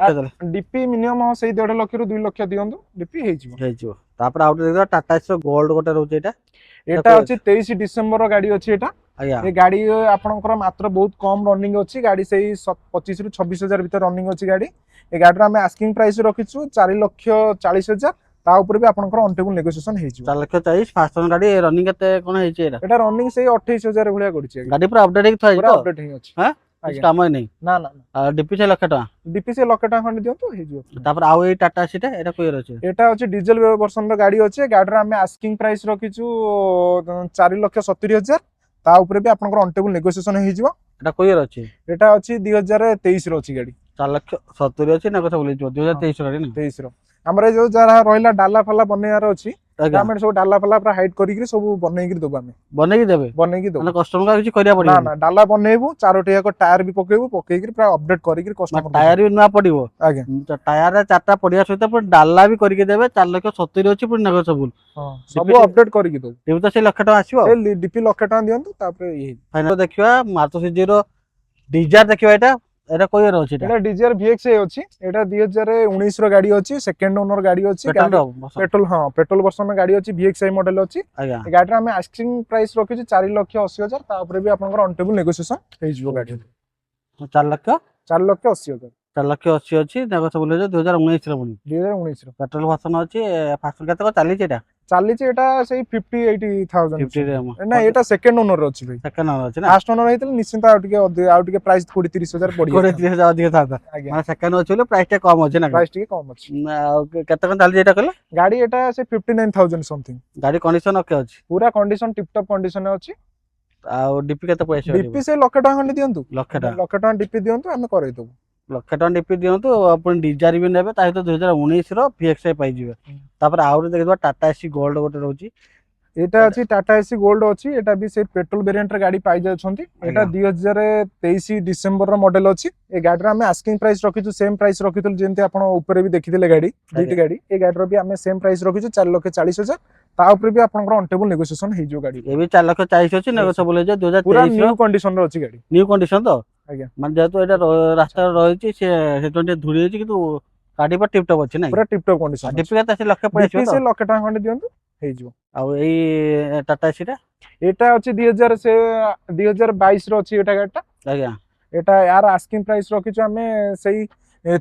ଡିପି ମିନିମମ୍ ସେଇ 1.5 ରୁ 2 ଲକ୍ଷ ଦିଅନ୍ତୁ ଡିପି ହେଇଯିବ। ତାପରେ ଆଉ ଗୋଟେ ଟାଟା ଏସି ର ଗୋଲ୍ଡ ଗୋଟେ ରହୁଛି ଏଟା ଅଛି 23 ଡିସେମ୍ବର ର ଗାଡି ଅଛି। ଏଟା ଆଜ୍ଞା ଏ ଗାଡି ଆପଣଙ୍କର ମାତ୍ର ବହୁତ କମ ରନିଂ ଅଛି। ଗାଡି ସେଇ 25 ରୁ 26,000 ଭିତରେ ରନିଂ ଅଛି ଗାଡି। ଏ ଗାଡିର ଆମେ ଆସ୍କିଂ ପ୍ରାଇସ୍ ରଖିଛୁ 4,40,000। ତା ଉପରେ ବି ଆପଣଙ୍କର ଅନଟେବୁଲ ନେଗୋସିଏସନ ହେଇଯିବ। 4,40,000 ଫାଷ୍ଟ ଓନର ଗାଡି ରନିଂ କେତେ କଣ ହେଇଛି ଏଟା? ଏଟା ରନିଂ ସେଇ 28,000 ଭଳିଆ କରିଛି। ଗାଡି ପୁରା ଅପଡେଟ୍ ହେଇକି ଥୁଆ ହେଇଛି ପୁରା ତ? ଅପଡେଟ୍ ହେଇ ଅଛି। ହାଁ କିଛି କାମ ହିଁ ନାହିଁ। ନା ନା ଆଉ ଡିପି ସେ 1,00,000 ଡିପି ସେ 1,00,000 ଖଣ୍ଡେ ଦିଅନ୍ତୁ ହେଇଯିବ। ତାପରେ ଆଉ ଏଇ ଟାଟା ଏସି ଟା ଏଟା କୋଉ ଇୟର ଅଛି? ଏଟା ଅଛି ଡିଜେଲ ଭର୍ସନ ର ଗାଡି ଅଛି। ଗାଡିର ଆମେ ଆସ୍କିଂ ପ୍ରାଇସ୍ ରଖିଛୁ 4,70,000। ତା ଉପରେ ବି ଆପଣଙ୍କର ଅନଟେବୁଲ ନେଗୋସିଏସନ ହେଇଯିବ। ଏଟା କୋଉ ଇୟର ଅଛି? ଏଟା ଅଛି 2023 ର ଅଛି ଗାଡି। 4,70,000 ଅଛି ନେଗୋସିଏବଲ ହେଇଯିବ। 2023 ଗାଡି ନା 23 ର ଆମର ଏ ଯୋଉ ଯାହା ରହିଲା ଡାଲା ଫାଲା ବନେଇବାର ଅଛି। ଆଜ୍ଞା ଆମେ ସବୁ ଡାଲା ଫାଲା ପୁରା ହାଇଟ୍ କରିକି ସବୁ ବନେଇକି ଦେବୁ। ଆମେ ବନେଇକି ଦେବେ ବନେଇକି ଦେବୁ ମାନେ କଷ୍ଟମର କିଛି କରିବାକୁ ନା ପଡିବନି। ନା ଡାଲା ବନେଇବୁ 4ଟି ଯାକ ଟାୟାର ବି ପକେଇବୁ। ପକେଇକି ପୁରା ଅପଡେଟ୍ କରିକି କଷ୍ଟମର ଟାୟାର ବି ନୂଆ ପଡିବ। ଆଜ୍ଞା ଟାୟାରରେ 4ଟା ପଡିବା ସହିତ ପୁଣି ଡାଲା ବି କରିକି ଦେବେ। 4,70,000 ଅଛି ପୁଣି ନେଗୋସିଏବଲ। ହଁ ସବୁ ଅପଡେଟ୍ କରିକି ଦବୁ। ଡିପି ତ ସେଇ 1,00,000 ଆସିବ। ସେଇ ଡିପି 1,00,000 ଦିଅନ୍ତୁ ତାପରେ ଫାଇନାଲ ଦେଖିବା ମାରୁତି ସୁଜୁକିର ଡିଜାର ଦେଖିବା ଏଟା କୋଉ ଇୟର ଅଛି? ଏଟା ଡିଜାର VXI ଅଛି। ଏଟା 2019 ର ଗାଡି ଅଛି। ସେକେଣ୍ଡ ଓନର ଗାଡି ଅଛି। ପେଟ୍ରୋଲ ପେଟ୍ରୋଲ ଭର୍ସନ ଗାଡି ଅଛି। VXI ମଡେଲ ଅଛି। ଆଜ୍ଞା ଏ ଗାଡିର ଆମେ ଆସ୍କିଂ ପ୍ରାଇସ୍ ରଖିଛୁ 4,80,000। ତା ଉପରେ ବି ଆପଣଙ୍କର ଅନଟେବୁଲ ନେଗୋସିଏସନ ହେଇଯିବ ଗାଡି। 4,80,000 4,80,000 ଅଛି ନେଗୋସିଏବଲ ହେଇଯିବ। 2019 ର ପୁଣି 2019 ର ପେଟ୍ରୋଲ ଭର୍ସନ ଅଛି। ଫାଷ୍ଟ କେତେ କଣ ଚାଲିଛି ଏଟା? ଚାଲିଛି ଏଟା ସେଇ 50,000-80,000। 50 ନା ଏଟା ସେକେଣ୍ଡ ଓନର ଅଛି ଭାଇ। ସେକେଣ୍ଡ ଓନର ଅଛି ନା? ଫାଷ୍ଟ ଓନର ହେଇଥିଲେ ନିଶ୍ଚିନ୍ତ ଆଉ ଟିକେ ପ୍ରାଇସ୍ 20,30,000 ପଡିବ। 20,30,000 ଅଧିକ ଥାନ୍ତା। ମାନେ ସେକେଣ୍ଡ ଅଛି ବୋଲି ପ୍ରାଇସ୍ ଟା କମ ଅଛି ନା? ପ୍ରାଇସ୍ ଟିକେ କମ ଅଛି। ଆଉ କେତେ କଣ ଚାଲିଛି ଏଟା କହିଲେ? ଗାଡି ଏଟା ସେ 59,000 ସମଥିଙ୍ଗ। ଗାଡି କଣ୍ଡିସନ ଓକେ ଅଛି? ପୁରା କଣ୍ଡିସନ ଟିପ୍ ଟପ୍ କଣ୍ଡିସନ ଅଛି। ଆଉ ଡିପି କେତେ ପଇସା? ଡିପି ସେ 1,00,000 ଖଣ୍ଡେ ଦିଅନ୍ତୁ। 1,00,000 1,00,000 ଡିପି ଦିଅନ୍ତୁ ଆମେ କରେଇଦବୁ। 1,00,000 ଡିପି ଦିଅନ୍ତୁ। ଆପଣ ଡିଜାର ବି ନେବେ ତା ସହିତ 2019 ର VXI ପାଇଯିବେ। ତାପରେ ଆଉ ଗୋଟେ ଦେଖିବା ଟାଟା ଏସି ଗୋଲ୍ଡ ଗୋଟେ ରହୁଛି। ଏଟା ଅଛି ଟାଟା ଏସି ଗୋଲ୍ଡ ଅଛି। ଏଟା ବି ସେ ପେଟ୍ରୋଲ ଭେରିଏଣ୍ଟ ର ଗାଡି ପାଇ ଯାଉଛନ୍ତି। ଏଟା 2023 ଡିସେମ୍ବର ର ମଡେଲ ଅଛି। ଏ ଗାଡିର ଆମେ ଆସ୍କିଂ ପ୍ରାଇସ୍ ରଖିଛୁ ସେମ୍ ପ୍ରାଇସ୍ ରଖିଥିଲୁ ଯେମିତି ଆପଣ ଉପରେ ବି ଦେଖିଥିଲେ ଗାଡି ଦୁଇଟି ଗାଡି। ଏ ଗାଡିର ବି ଆମେ ସେମ୍ ପ୍ରାଇସ୍ ରଖିଛୁ 4,40,000। ତା ଉପରେ ବି ଆପଣଙ୍କର ଅନଟେବୁଲ ନେଗୋସିଏସନ ହେଇଯିବ ଗାଡି। ଏ ବି 4,40,000 ଅଛି ନେଗୋସିଏବଲ ହେଇଯିବ। 2023 ପୁରା ନ୍ୟୁ କଣ୍ଡିସନ ର ଅଛି ଗାଡି। ନ୍ୟୁ କଣ୍ଡିସନ ତ? ଆଜ୍ଞା ମାନେ ଯେହେତୁ ଏଟା ରାସ୍ତାରେ ରହିଛି ସେଥିପାଇଁ ଟିକେ ଧୂଳି ହେଇଛି କିନ୍ତୁ ଗାଡି ପୁରା ଟିପ୍ ଟପ୍ ଅଛି ନାଇଁ? ପୁରା ଟିପ୍ ଟପ୍ କଣ୍ଡିସନ। ଡିପି କେତେ? 1,00,000 ପଳେଇ ଆସିବ ତ? ସେ 1,00,000 ଖଣ୍ଡେ ଦିଅନ୍ତୁ। ହେଇଯିବ। ଆଉ ଏଇ ଟାଟା ଏସି ଟା ଏଟା ଅଛି 2000 ସେ 2022 ର ଅଛି ଏଟା ଗାଡିଟା। ଆଜ୍ଞା ଏଟା यार आस्किंग प्राइस रखिଛୁ ଆମେ ସେଇ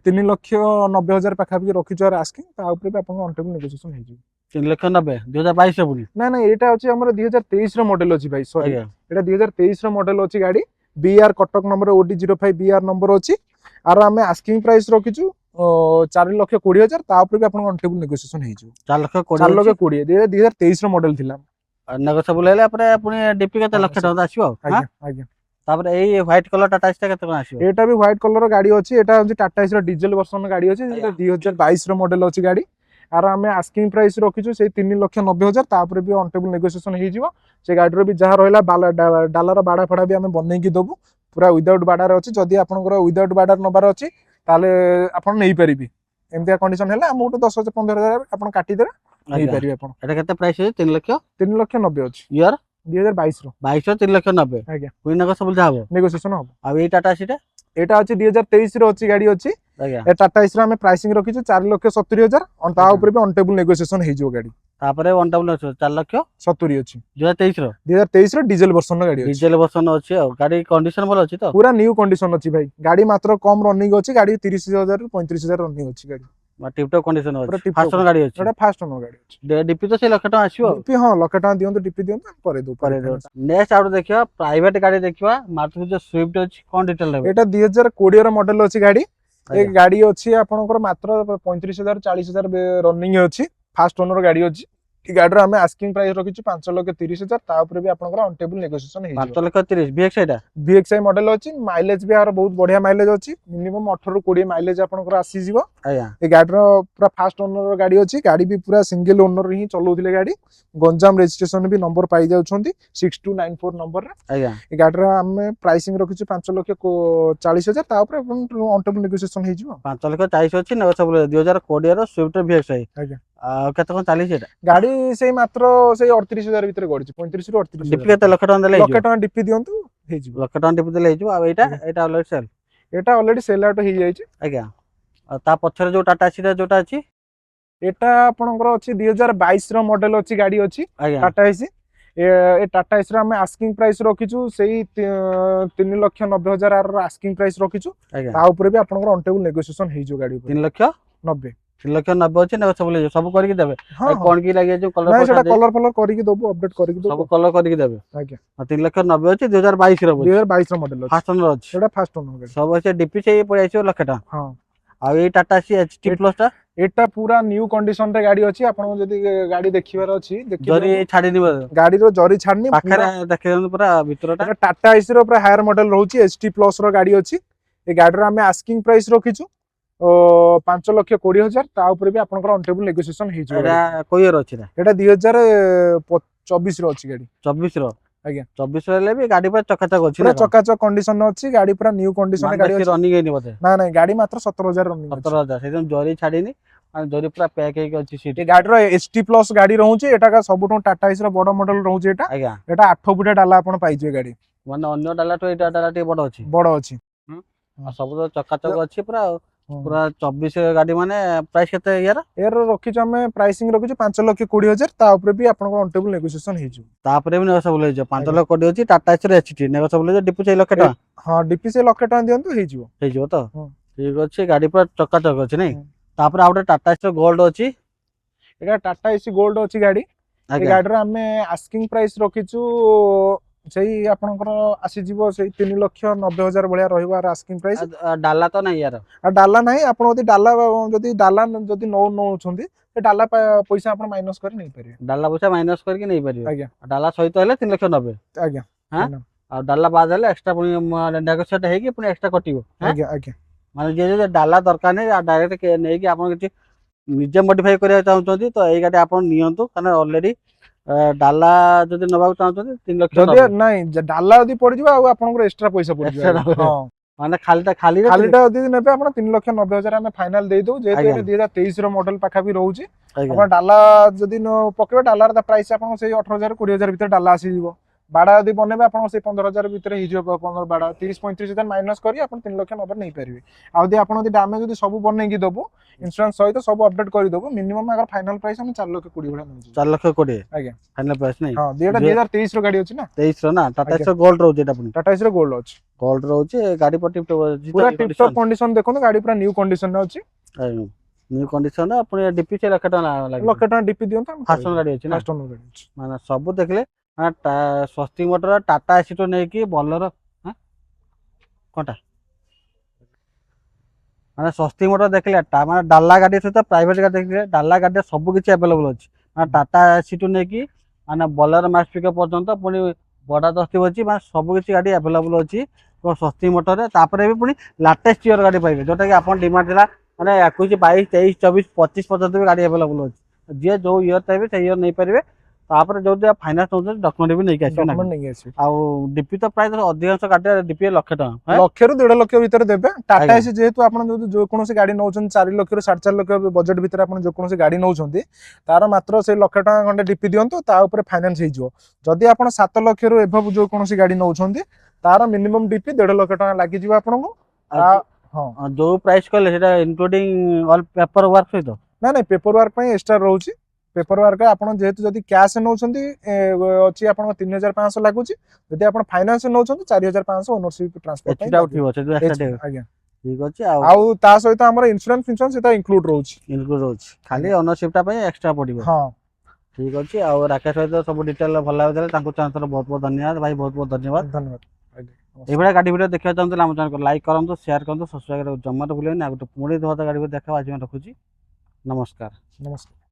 3,90,000 ପାଖାପାଖି ରଖିଛୁ यार आस्किंग। ତା ଉପରେ ବି ଆପଣଙ୍କ ଅନ୍ ଟେବୁଲ ନେଗୋସିଏସନ ହେଇଯିବ। 3,90,000 2022 ରେ ପୁଣି ନା ନା ଏଇଟା ଅଛି ଆମର 2023 ର ମଡେଲ ଅଛି ଭାଇ, ସରି ଆଜ୍ଞା ଏଟା 2023 ର ମଡେଲ ଅଛି ଗାଡି। BR Cuttack number OD05 BR number ଅଛି। ଆର ଆମେ ଆସ୍କିଂ ପ୍ରାଇସ୍ ରଖିଛୁ 4,20,000। ତା ଉପରେ ବି ଆପଣଙ୍କ ଅନ୍ ଟେବୁଲ ନେଗୋସିଏସନ ହେଇଯିବ। 4,20,000 4,20,000 2023 ର ମଡେଲ ଥିଲା। ନେଗୋସିଏବଲ ହେଲେ ପରେ ପୁଣି ଡିପି କେତେ ଲକ୍ଷ ଟଙ୍କା ଆସିବ ଆଉ ଆଜ୍ଞା ଆଜ୍ଞା। ତାପରେ ଏଇ ହ୍ୱାଇଟ୍ କଲର ଟାଟା ଏସି ଟା କେତେ କଣ ଆସିବ? ଏଟା ବି ହ୍ୱାଇଟ୍ କଲର ଗାଡି ଅଛି। ଏଟା ହଉଛି ଟାଟା ଏସି ର ଡିଜେଲ ଭର୍ସନ ଗାଡି ଅଛି। ଆଜ୍ଞା। 2022 ର ମଡେଲ ଅଛି ଗାଡି। ଆର ଆମେ ଆସ୍କିଂ ପ୍ରାଇସ୍ ରଖିଛୁ ସେଇ 3,90,000। ତାପରେ ବି ଅନ୍ ଟେବୁଲ ନେଗୋସିଏସନ ହେଇଯିବ। ସେ ଗାଡିର ବି ଯାହା ରହିଲା ଡାଲାର ବାଡା ଫାଡା ବି ଆମେ ବନେଇକି ଦବୁ। ପୁରା ୱିଦାଉଟ୍ ବାଡାରେ ଅଛି। ଯଦି ଆପଣଙ୍କର ୱିଦାଉଟ୍ ବାଡାର ନବାର ଅଛି ତାହେଲେ ଆପଣ ନେଇପାରିବେ। ଏମିତିଆ କଣ୍ଡିସନ ହେଲେ ଆମକୁ 10,000 15,000 ଆପଣ କାଟିଦେବେ, ନେଇପାରିବେ ଆପଣ। ଏଟା କେତେ ପ୍ରାଇସ୍ ଅଛି? 3,00,000 3,90,000 ଅଛି ଇୟର 2022 ର। 22 3,90,000 ଆଜ୍ଞା ପୁଣି ନେଗୋସିଏବଲ ଯାହା ହବ। ନେଗୋସିଏସନ ହବ। ଆଉ ଏଇ ଟାଟା ଏସି ଟା ଏଟା ଅଛି 2023 ର ଅଛି ଗାଡି ଅଛି। ଆଜ୍ଞା ଏ ଟାଟା ଏସି ର ଆମେ ପ୍ରାଇସିଂ ରଖିଛୁ 4,70,000। ତା ଆଜ୍ଞା। ଉପରେ ବି ଅନ୍ ଟେବୁଲ ନେଗୋସିଏସନ ହେଇଯିବ ଗାଡି। ତାପରେ ୱାନ୍ ଡବଲ ଅଛି 4,70,000 ଅଛି 2023 ର 2023 ର ଡିଜେଲ ଭର୍ସନ ଗାଡି ଅଛି। ଡିଜେଲ ଭର୍ସନ ଅଛି ଆଉ ଗାଡି କଣ୍ଡିସନ ଭଲ ଅଛି ତ? ପୁରା ନ୍ୟू କଣ୍ଡିସନ ଅଛି ଭାଇ। ଗାଡି ମାତ୍ର କମ ରନିଂ ଅଛି। ଗାଡି 30,000 ରୁ 35,000 ରନିଂ ଅଛି ଗାଡି। ଟିପଟପ୍ କଣ୍ଡିସନ ପୁରା ଅଛି। ଟିପ୍ ଫାଷ୍ଟ ଟପ୍ ଗାଡି ଅଛି। ଏଟା ଫାଷ୍ଟ ଓନର ଗାଡି ଅଛି। ଡିପି ତ ସେଇ ଲକ୍ଷ ଟଙ୍କା ଆସିବ ଆଉ ଡିପି ହଁ ଲକ୍ଷେ ଟଙ୍କା ଦିଅନ୍ତୁ, ଡିପି ଦିଅନ୍ତୁ ଆମେ କରେଇଦବୁ। ନେକ୍ସଟ ଆଉ ଦେଖିବା ପ୍ରାଇଭେଟ ଗାଡି ଦେଖିବା। ମାରୁତି ସୁଜୁକି ସୁଇଫ୍ଟ ଅଛି, କଣ ଡିଟେଲ ନେବେ? ଏଟା 2020 ର ମଡେଲ ଅଛି ଗାଡି। ଏ ଆଜ୍ଞା। ଗାଡି ଅଛି ଆପଣଙ୍କର ମାତ୍ର 35,000 40,000 ରନିଂ ଅଛି। ଫାଷ୍ଟ ଓନର ଗାଡି ଅଛି। ଏ ଗାଡିର ଆମେ ଆସ୍କିଂ ପ୍ରାଇସ୍ ରଖିଛୁ 5,30,000। ତା ଉପରେ ବି ଆପଣଙ୍କର ଅନ୍ ଟେବୁଲ ନେଗୋସିଏସନ ହେଇଯିବ। 5,30,000 VX ଏଟା VXI ମଡେଲ ଅଛି। ମାଇଲେଜ ବି ଆର ବହୁତ ବଢିଆ ମାଇଲେଜ ଅଛି। ମିନିମମ୍ 18 ରୁ 20 ମାଇଲେଜ ଆପଣଙ୍କର ଆସିଯିବ। ଆଜ୍ଞା ଏ ଗାଡିର ପୁରା ଫାଷ୍ଟ ଓନର ଗାଡି ଅଛି। ଗାଡି ବି ପୁରା ସିଙ୍ଗଲ ଓନର ହିଁ ଚଲଉଥିଲେ ଗାଡି। ଗଞ୍ଜାମ ରେଜିଷ୍ଟ୍ରେସନ ବି ନମ୍ବର ପାଇ ଯାଉଛନ୍ତି 6294 ନମ୍ବରରେ। ଆଜ୍ଞା ଏ ଗାଡିର ଆମେ ପ୍ରାଇସିଂ ରଖିଛୁ 5,40,000। ତା ଉପରେ ଅନ୍ ଟେବୁଲ ନେଗୋସିଏସନ ହେଇଯିବ। 5,40,000 ଅଛି ନେଗୋସିଏବଲ 2020 ର ସୁଇଫ୍ଟ VXI। ଆଜ୍ଞା ଆଉ କେତେ କଣ ଚାଲିଛି ଏଟା? ଗାଡି ସେଇ ମାତ୍ର ସେଇ 38,000 ଭିତରେ ଗଡିଛି। 35 ରୁ ଡିପି 38,000। କେତେ ଲକ୍ଷ ଟଙ୍କା ଦେଲେ ଲକ୍ଷେ ହେଇଯିବ? ଟଙ୍କା ଡିପି ଦିଅନ୍ତୁ ହେଇଯିବ। ଲକ୍ଷ ଟଙ୍କା ଡିପି ଦେଲେ ହେଇଯିବ। ଆଉ ଏଇଟା ଅଲରେଡି ସେଲ୍। ଏଟା ଅଲରେଡି ସେଲ୍ ଆଉଟ୍ ହେଇଯାଇଛି। ଆଜ୍ଞା ଆଉ ତା ପଛରେ ଯୋଉ ଟାଟା ଏସି ଯୋଉଟା ଅଛି ଏଟା ଆପଣଙ୍କର ଅଛି 2022 ର ମଡେଲ ଅଛି ଗାଡି ଅଛି ଆଜ୍ଞା ଟାଟା ଏସି। ଏ ଟାଟା ଏସି ର ଆମେ ଆସ୍କିଂ ପ୍ରାଇସ୍ ରଖିଛୁ ସେଇ 3,90,000 ର ଆସ୍କିଂ ପ୍ରାଇସ୍ ରଖିଛୁ। ଆଜ୍ଞା ତା ଉପରେ ବି ଆପଣଙ୍କର ଅନ୍ ଟେବୁଲ ନେଗୋସିଏସନ ହେଇଯିବ ଗାଡି ଉପରେ। 3,90,000 3,90,000 ଅଛି ନେଗୋସିଏବଲ ହେଇଯିବ। ସବୁ କରିକି ଦେବେ? ହଁ ହଁ କଣ କି ଲାଗି ଯୋଉ କଲର ନାଇଁ ପଇସା ସେଟା ଦେଇ କଲର ଫଲର କରିକି ଦବୁ, ଅପଡେଟ କରିକି ସବୁ ଦବୁ। କଲର କରିକି ଦେବେ? ଆଜ୍ଞା 3,90,000 ଅଛି 2022 ର ଅଛି। 2022 ର ମଡେଲ ଅଛି। ଫାଷ୍ଟ ଓନର ଅଛି। ସେଟା ଫାଷ୍ଟ ଓନର ଗାଡି। ସବୁ ଅଛି ଡିପି ସେଇ ପଳେଇ ଆସିବ ଲକ୍ଷ ଟଙ୍କା। ହଁ ଆଉ ଏଇ ଟାଟା ଏସି HT ପ୍ଲସ ଟା ଏଟା ପୁରା ନ୍ୟू କଣ୍ଡିସନ ରେ ଗାଡି ଅଛି। ଆପଣଙ୍କୁ ଯଦି ଗାଡି ଦେଖିବାର ଅଛି ଜରି ଦେଖିଦିଅନ୍ତୁ। ଛାଡିନି ବୋଧେ? ଗାଡିର ଜରି ଛାଡନି। ପାଖରେ ଦେଖିଦିଅନ୍ତୁ ପୁରା ଭିତରଟା। ଏଟା ଟାଟା ଏସି ର ପୁରା ହାୟର ମଡେଲ ରହୁଛି। HT ପ୍ଲସ ର ଗାଡି ଅଛି। ଏ ଗାଡିର ଆମେ ଆସ୍କିଂ ପ୍ରାଇସ୍ ରଖିଛୁ 5,20,000। ତା ଉପରେ ବି ଆପଣଙ୍କର ଅନ୍ ଟେବୁଲ ନେଗୋସିଏସନ ହେଇଯିବ। ଏଟା କୋଉ ଇୟର ଅଛି ଏଟା? ଏଟା 2024 ର ଅଛି ଗାଡି। 24 ର? ଆଜ୍ଞା 24 ର ହେଲେ ବି ଗାଡି ପୁରା ଚକାଚକ ଅଛି ପୁରା ନା କଣ? ଚକାଚକ କଣ୍ଡିସନ ଅଛି। ଗାଡି ପୁରା ନ୍ୟୁ କଣ୍ଡିସନ ମାନେ ଗାଡି ବେଶୀ ଅଛି। ରନିଂ ହେଇନି ବୋଧେ? ନା ନାଇଁ ଗାଡି ମାତ୍ର 17,000 ରନିଂ ଅଛି। 17,000 ସେଇଥିପାଇଁ ଜରି ଛାଡିନି। ମାନେ ଜରି ପୁରା ପ୍ୟାକ୍ ହେଇକି ଅଛି ସିଟ୍। ଏ ଗାଡିର HT ପ୍ଲସ ଗାଡି ରହୁଛି। ଏଟା ସବୁଠୁ ଟାଟା ଏସି ର ବଡ ମଡେଲ ରହୁଛି। ଏଟା ଆଜ୍ଞା ଏଟା 8 ଫୁଟିଆ ଡାଲା ଆପଣ ପାଇଯିବେ ଗାଡି। ମାନେ ଅନ୍ୟ ଡାଲାଠୁ ଏଇ ଡାଲା ଟିକେ ବଡ ଅଛି। ବଡ ଅଛି। ଆଉ ସବୁ ତ ଚକାଚକ ଅଛି ପୁରା ଆଉ। ହଁ। ପୁରା 24 ଗାଡି ମାନେ ପ୍ରାଇସ୍ କେତେ ଇୟାର? ଏର ରଖିଛୁ ଆମେ ପ୍ରାଇସିଂ ରଖିଛୁ 5,20,000। ତା ଉପରେ ବି ଆପଣଙ୍କର ଅନ୍ ଟେବୁଲ ନେଗୋସିଏସନ ହେଇଯିବ। ତାପରେ ବି ନେଗୋସିଏବଲ ହେଇଯିବ। 5 ଆଜ୍ଞା। ଲକ୍ଷ କୋଟି ଅଛି ଟାଟା ଏସି ର HT ନେଗୋସିଏବଲ ହେଇଯିବ। ଡିପୁ ସେଇ ଲକ୍ଷ ଟଙ୍କା ହଁ ଡିପି ସେ ଲକ୍ଷେ ଟଙ୍କା ଦିଅନ୍ତୁ ହେଇଯିବ। ହେଇଯିବ ତ? ହଁ। ଠିକ ଅଛି ଗାଡି ପୁରା ଚକାଚକ ଅଛି ନାଇଁ? ହଁ। ତାପରେ ଆଉ ଗୋଟେ ଟାଟା ଏସି ର ଗୋଲ୍ଡ ଅଛି। ଏଟା ଟାଟା ଏସି ଗୋଲ୍ଡ ଅଛି ଗାଡି। ଏ ଆଜ୍ଞା ଗାଡିର ଆମେ ଆସ୍କିଂ ପ୍ରାଇସ୍ ରଖିଛୁ ସେଇ ଆପଣଙ୍କର ଆସିଯିବ ସେଇ 3,90,000 ଭଳିଆ ରହିବ ଆର ଆସ୍କିଂ ପ୍ରାଇସ୍। ଡାଲା ତ ନାହିଁ ୟାର? ଆଉ ଡାଲା ନାହିଁ। ଆପଣ ଯଦି ଡାଲା ଯଦି ନଉଛନ୍ତି ସେ ଡାଲା ପଇସା ଆପଣ ମାଇନସ କରି ନେଇପାରିବେ। ଡାଲା ପଇସା ମାଇନସ କରିକି ନେଇପାରିବେ? ଆଜ୍ଞା ଡାଲା ସହିତ ହେଲେ 3,90,000। ଆଜ୍ଞା ଆଉ ଡାଲା ବାଦ ହେଲେ ଏକ୍ସଟ୍ରା ପୁଣି ନେଗୋସିଏଟ ହେଇକି ପୁଣି ଏକ୍ସଟ୍ରା କଟିବ। ଆଜ୍ଞା ଆଜ୍ଞା ମାନେ ଯିଏ ଯଦି ଡାଲା ଦରକାର ନାହିଁ ଡାଇରେକ୍ଟ ନେଇକି ଆପଣ କିଛି ନିଜେ ମଡିଫାଇ କରିବାକୁ ଚାହୁଁଛନ୍ତି ତ ଏଇ ଗାଡି ଆପଣ ନିଅନ୍ତୁ। କାରଣ ଅଲରେଡି ଡାଲା ଯଦି ନେବାକୁ ଚାହୁଁଛନ୍ତି 3,90,000। ଯଦି ନାଇଁ ଡାଲା ଯଦି ପଡିଯିବ ଆଉ ଆପଣଙ୍କର ଏକ୍ସଟ୍ରା ପଇସା ପଡିଯିବ। ହଁ ମାନେ ଖାଲିଟା ଯଦି ନେବେ ଆପଣ 3,90,000 ଆମେ ଫାଇନାଲ ଦେଇଦବୁ। ଯେହେତୁ ଆଜ୍ଞା ଏଟା 2023 ର ମଡେଲ ପାଖାପାଖି ରହୁଛି। ଆଜ୍ଞା ଆପଣ ଡାଲା ଯଦି ପକେଇବେ ଡାଲାର ପ୍ରାଇସ୍ ଆପଣଙ୍କ ସେଇ 18,000 20,000 ଭିତରେ ଡାଲା ଆସିଯିବ। ବାଡା ଯଦି ବନେଇବେ ଆପଣ ସେଇ 15,000 ଭିତରେ ହେଇଯିବ। 15 ବାଡା 30-35,000 ମାଇନସ୍ କରି ଆପଣ 3,90,000 ନେଇପାରିବେ। ଆଉ ଯଦି ଆପଣ ଯଦି ଡ୍ୟାମେଜ ଯଦି ସବୁ ବନେଇକି ଦବୁ ଇନ୍ସୁରାନ୍ସ ସହିତ ସବୁ ଅପଡେଟ୍ କରିଦବୁ ମିନିମମ୍ ଆଗର ଫାଇନାଲ ପ୍ରାଇସ୍ ଆମେ 4,20,000 ଭଳିଆ ନେଇଯିବୁ। 4,20,000 ଆଜ୍ଞା ଫାଇନାଲ ପ୍ରାଇସ୍ ନାଇଁ? ହଁ ଦିଟା 2023 ର ଗାଡି ଅଛି ନା। 23 ର ନା ଟାଟା ଆଜ୍ଞା। ଏସି ଗୋଲ୍ଡ ରହୁଛି ଏଟା ପୁଣି। ଟାଟା ଏସି ର ଗୋଲ୍ଡ ଅଛି। ଗୋଲ୍ଡ ରହୁଛି ଗାଡି ପଟି ପୁରା ଟିପ୍ ଟପ୍ କଣ୍ଡିସନ ଦେଖନ୍ତୁ ଗାଡି ପୁରା ନ୍ୟୁ କଣ୍ଡିସନ ରେ ଅଛି। ନ୍ୟୁ କଣ୍ଡିସନ ପୁଣି ଡିପି ସେ ଲକ୍ଷ ଟଙ୍କା ଲାଗିବ। ଲକ୍ଷେ ଟଙ୍କା ଡିପି ଦିଅନ୍ତୁ ଆମେ ଫାଷ୍ଟ ଗାଡି ଅଛି ନା? ଫାଷ୍ଟ ଓନର ଗାଡି ଅଛି। ମାନେ ସବୁ ଦେଖିଲେ ମାନେ ସ୍ୱସ୍ତିକ ମୋଟର ଟାଟା ଏସି ଟୁ ନେଇକି ବୋଲେରୋ କଣଟା ମାନେ ସ୍ୱସ୍ତିକ ମୋଟର ଦେଖିଲେ ମାନେ ଡାଲା ଗାଡି ସହିତ ପ୍ରାଇଭେଟ ଗାଡି ଦେଖିଲେ ଡାଲା ଗାଡିରେ ସବୁ କିଛି ଆଭେଲେବଲ ଅଛି। ମାନେ ଟାଟା ଏସି ଟୁ ନେଇକି ମାନେ ବୋଲେରୋ ମ୍ୟାକ୍ସ ପିକଅପ୍ ପର୍ଯ୍ୟନ୍ତ ପୁଣି ବଡା ଦସ୍ତି ଅଛି ମାନେ ସବୁ କିଛି ଗାଡି ଆଭେଲେବଲ ଅଛି ସ୍ୱସ୍ତିକ ମୋଟରରେ। ତାପରେ ବି ପୁଣି ଲାଟେଷ୍ଟ ଇୟର ଗାଡି ପାଇବେ ଯୋଉଟା କି ଆପଣ ଡିମାଣ୍ଡ ଥିଲା ମାନେ 21, 22, 23, 24, 25 ପର୍ଯ୍ୟନ୍ତ ବି ଗାଡି ଆଭେଲେବଲ ଅଛି। ଯିଏ ଯୋଉ ଇୟର ଚାହିଁବେ ସେଇ ଇୟର ନେଇପାରିବେ। ତାପରେ ଯୋଉ ଫାଇନାନ୍ସ ନଉଛନ୍ତି ଡକ୍ୟୁମେଣ୍ଟ ବି ନେଇକି ଆସିବେ ନା ଡକ୍ୟୁମେଣ୍ଟ ନେଇକି ଆସିବେ। ଆଉ ଡିପି ତ ପ୍ରାୟ ଅଧିକାଂଶ ଗାଡିରେ ଡିପି 1,00,000 ଟଙ୍କା। ଲକ୍ଷରୁ 1.5 ଲକ୍ଷ ଭିତରେ ଦେବେ। ଟାଟା ଆଜ୍ଞା। ଏସି ଯେହେତୁ ଆପଣ ଯଦି ଯେକୌଣସି ଗାଡି ନଉଛନ୍ତି 4 ଲକ୍ଷରୁ 4.5 ଲକ୍ଷ ବଜେଟ ଭିତରେ ଆପଣ ଯେକୌଣସି ଗାଡି ନଉଛନ୍ତି ତାର ମାତ୍ର ସେଇ 1,00,000 ଟଙ୍କା ଖଣ୍ଡେ ଡିପି ଦିଅନ୍ତୁ ତା ଉପରେ ଫାଇନାନ୍ସ ହେଇଯିବ। ଯଦି ଆପଣ 7 ଲକ୍ଷରୁ ଏଭବ ଯେକୌଣସି ଗାଡି ନଉଛନ୍ତି ତାର ମିନିମମ୍ ଡିପି 1.5 ଲକ୍ଷ ଟଙ୍କା ଲାଗିଯିବ ଆପଣଙ୍କୁ। ହଁ ଯୋଉ ପ୍ରାଇସ୍ କହିଲେ ସେଟା ଇନକ୍ଲୁଡିଂ ଅଲ୍ ପେପର ୱାର୍କ ସହିତ? ନାଇଁ ପେପର ୱାର୍କ ପାଇଁ ଏକ୍ସଟ୍ରା ରହୁଛି। ପେପର ୱାର୍କ ଆପଣ ଯେହେତୁ ଯଦି କ୍ୟାସ୍ ନଉଛନ୍ତି ଅଛି ଆପଣଙ୍କ 3,500 ଲାଗୁଛି। ଯଦି ଆପଣ ଫାଇନାନ୍ସ ନଉଛନ୍ତି 4,500 ଓନରସିପ ଟ୍ରାନ୍ସଫର ପାଇଁ ଉଠିବ ସେଠୁ ଏକ୍ସଟ୍ରା ଆଜ୍ଞା। ଠିକ ଅଛି। ଆଉ ତା ସହିତ ଆମର ଇନ୍ସୁରାନ୍ସ ସେଟା ଇନକ୍ଲୁଡ ରହୁଛି। ଇନକ୍ଲୁଡ ରହୁଛି ଖାଲି ଆଜ୍ଞା। ଓନରସିପ ଟା ପାଇଁ ଏକ୍ସଟ୍ରା ପଡିବ। ହଁ ଠିକ ଅଛି। ଆଉ ରାକେଶ ସହିତ ସବୁ ଡିଟେଲ ଭଲ ଭାବରେ ତାଙ୍କୁ ଚାହୁଁଥିଲ ବହୁତ ବହୁତ ଧନ୍ୟବାଦ ଭାଇ ବହୁତ ବହୁତ ଧନ୍ୟବାଦ। ଧନ୍ୟବାଦ ଆଜ୍ଞା। ଏଇଭଳିଆ ଗାଡି ଭିଡ଼ିଓ ଦେଖିବାକୁ ଚାହୁଁଥିଲେ ଆମ ଚ୍ୟାନେଲକୁ ଲାଇକ୍ କରନ୍ତୁ, ସେୟାର କରନ୍ତୁ, ସବସ୍କ୍ରାଇବ କରିବାକୁ ଜମାରୁ ଭୁଲିବେନି। ଆଉ ଗୋଟେ ପୁଣି ଗାଡି ଦେଖା ଆଜି ରଖୁଛି। ନମସ୍କାର। ନମସ୍କାର।